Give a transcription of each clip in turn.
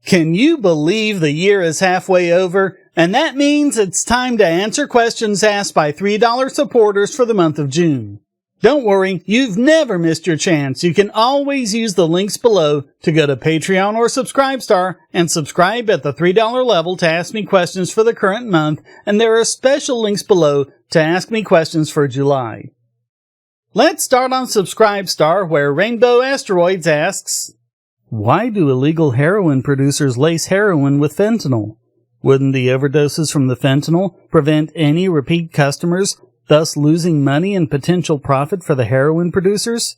Can you believe the year is halfway over? And that means it's time to answer questions asked by $3 supporters for the month of June. Don't worry, you've never missed your chance. You can always use the links below to go to Patreon or Subscribestar and subscribe at the $3 level to ask me questions for the current month, and there are special links below to ask me questions for July. Let's start on Subscribestar, where Rainbow Asteroids asks, why do illegal heroin producers lace heroin with fentanyl? Wouldn't the overdoses from the fentanyl prevent any repeat customers, thus losing money and potential profit for the heroin producers?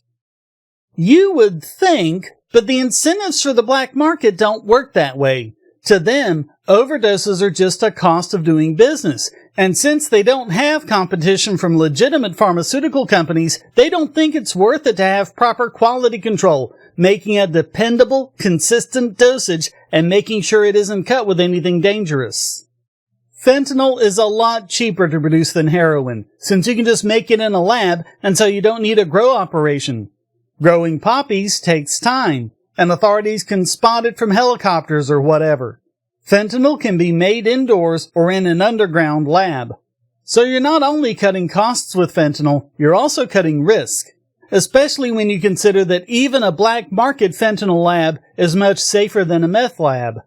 You would think, but the incentives for the black market don't work that way. To them, overdoses are just a cost of doing business, and since they don't have competition from legitimate pharmaceutical companies, they don't think it's worth it to have proper quality control, making a dependable, consistent dosage and making sure it isn't cut with anything dangerous. Fentanyl is a lot cheaper to produce than heroin, since you can just make it in a lab, and so you don't need a grow operation. Growing poppies takes time, and authorities can spot it from helicopters or whatever. Fentanyl can be made indoors or in an underground lab. So you're not only cutting costs with fentanyl, you're also cutting risk, especially when you consider that even a black market fentanyl lab is much safer than a meth lab.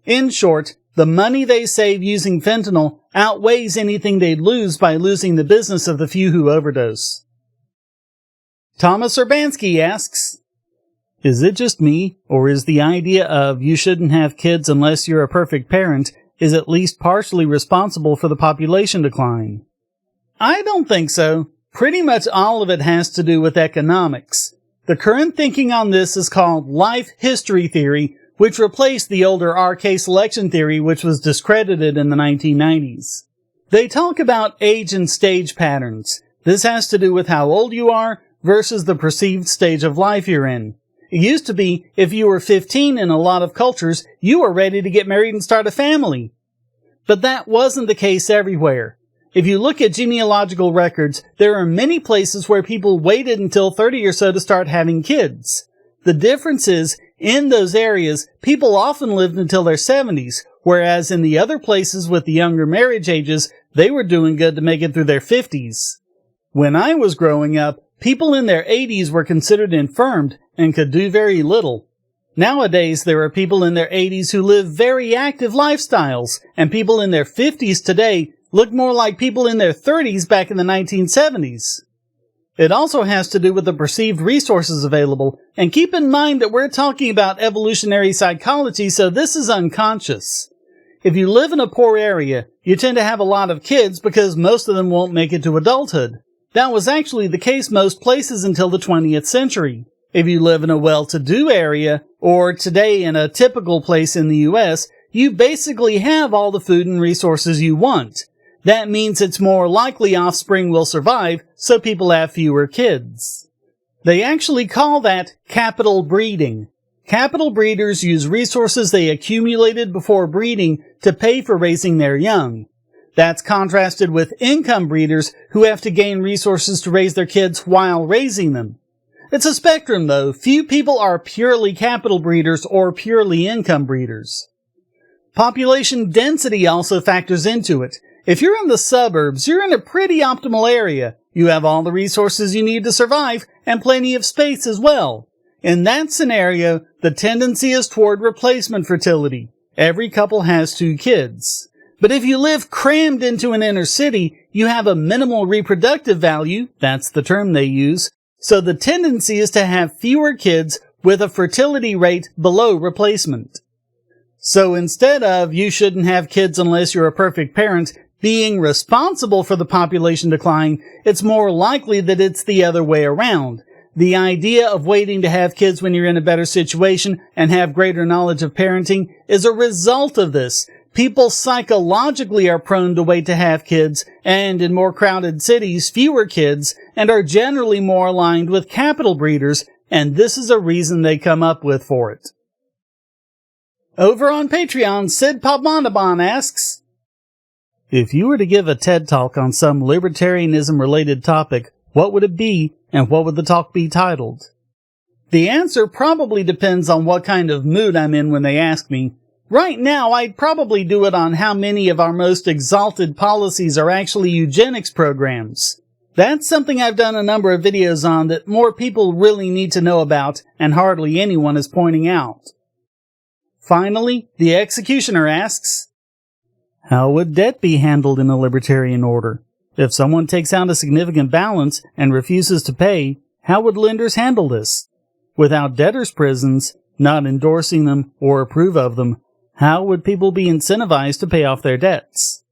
In short, the money they save using fentanyl outweighs anything they'd lose by losing the business of the few who overdose. Thomas Urbanski asks, is it just me, or is the idea of you shouldn't have kids unless you're a perfect parent is at least partially responsible for the population decline? I don't think so. Pretty much all of it has to do with economics. The current thinking on this is called life history theory, which replaced the older RK selection theory, which was discredited in the 1990s. They talk about age and stage patterns. This has to do with how old you are versus the perceived stage of life you're in. It used to be, if you were 15 in a lot of cultures, you were ready to get married and start a family. But that wasn't the case everywhere. If you look at genealogical records, there are many places where people waited until 30 or so to start having kids. The difference is, in those areas, people often lived until their 70s, whereas in the other places with the younger marriage ages, they were doing good to make it through their 50s. When I was growing up, people in their 80s were considered infirmed and could do very little. Nowadays, there are people in their 80s who live very active lifestyles, and people in their 50s today look more like people in their 30s back in the 1970s. It also has to do with the perceived resources available, and keep in mind that we're talking about evolutionary psychology, so this is unconscious. If you live in a poor area, you tend to have a lot of kids because most of them won't make it to adulthood. That was actually the case most places until the 20th century. If you live in a well-to-do area, or today in a typical place in the US, you basically have all the food and resources you want. That means it's more likely offspring will survive, so people have fewer kids. They actually call that capital breeding. Capital breeders use resources they accumulated before breeding to pay for raising their young. That's contrasted with income breeders who have to gain resources to raise their kids while raising them. It's a spectrum, though. Few people are purely capital breeders or purely income breeders. Population density also factors into it. If you're in the suburbs, you're in a pretty optimal area. You have all the resources you need to survive and plenty of space as well. In that scenario, the tendency is toward replacement fertility. Every couple has 2 kids. But if you live crammed into an inner city, you have a minimal reproductive value, that's the term they use, so the tendency is to have fewer kids with a fertility rate below replacement. So instead of you shouldn't have kids unless you're a perfect parent being responsible for the population decline, it's more likely that it's the other way around. The idea of waiting to have kids when you're in a better situation and have greater knowledge of parenting is a result of this. People psychologically are prone to wait to have kids, and in more crowded cities, fewer kids, and are generally more aligned with capital breeders, and this is a reason they come up with for it. Over on Patreon, Sid Padmanabhan asks, if you were to give a TED Talk on some libertarianism-related topic, what would it be, and what would the talk be titled? The answer probably depends on what kind of mood I'm in when they ask me. Right now, I'd probably do it on how many of our most exalted policies are actually eugenics programs. That's something I've done a number of videos on that more people really need to know about, and hardly anyone is pointing out. Finally, the executioner asks, how would debt be handled in a libertarian order? If someone takes out a significant balance and refuses to pay, how would lenders handle this? Without debtors' prisons, not endorsing them or approve of them, how would people be incentivized to pay off their debts?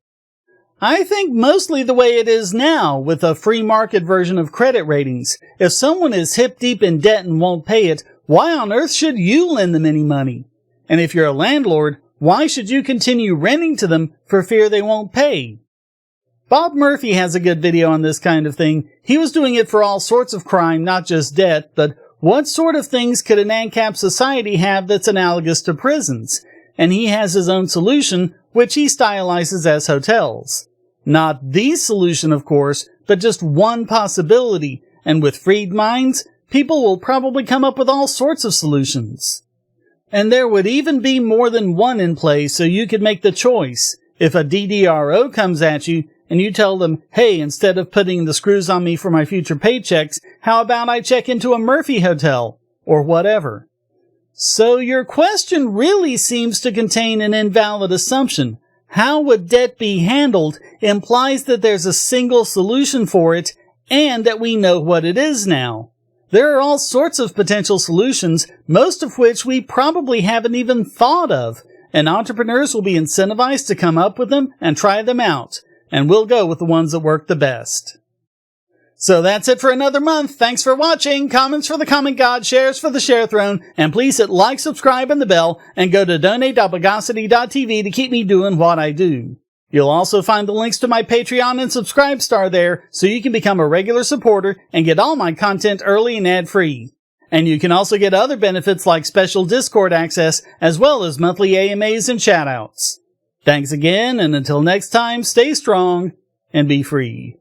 I think mostly the way it is now, with a free market version of credit ratings. If someone is hip deep in debt and won't pay it, why on earth should you lend them any money? And if you're a landlord, why should you continue renting to them for fear they won't pay? Bob Murphy has a good video on this kind of thing. He was doing it for all sorts of crime, not just debt, but what sort of things could an ANCAP society have that's analogous to prisons? And he has his own solution, which he stylizes as hotels. Not the solution, of course, but just one possibility, and with freed minds, people will probably come up with all sorts of solutions. And there would even be more than one in play, so you could make the choice. If a DDRO comes at you, and you tell them, hey, instead of putting the screws on me for my future paychecks, how about I check into a Murphy hotel? Or whatever. So your question really seems to contain an invalid assumption. How would debt be handled implies that there's a single solution for it, and that we know what it is now. There are all sorts of potential solutions, most of which we probably haven't even thought of, and entrepreneurs will be incentivized to come up with them and try them out, and we'll go with the ones that work the best. So that's it for another month. Thanks for watching. Comments for the comment god, shares for the share throne, and please hit like, subscribe, and the bell, and go to donate.bogosity.tv to keep me doing what I do. You'll also find the links to my Patreon and Subscribestar there, so you can become a regular supporter and get all my content early and ad-free. And you can also get other benefits like special Discord access, as well as monthly AMAs and shoutouts. Thanks again, and until next time, stay strong and be free.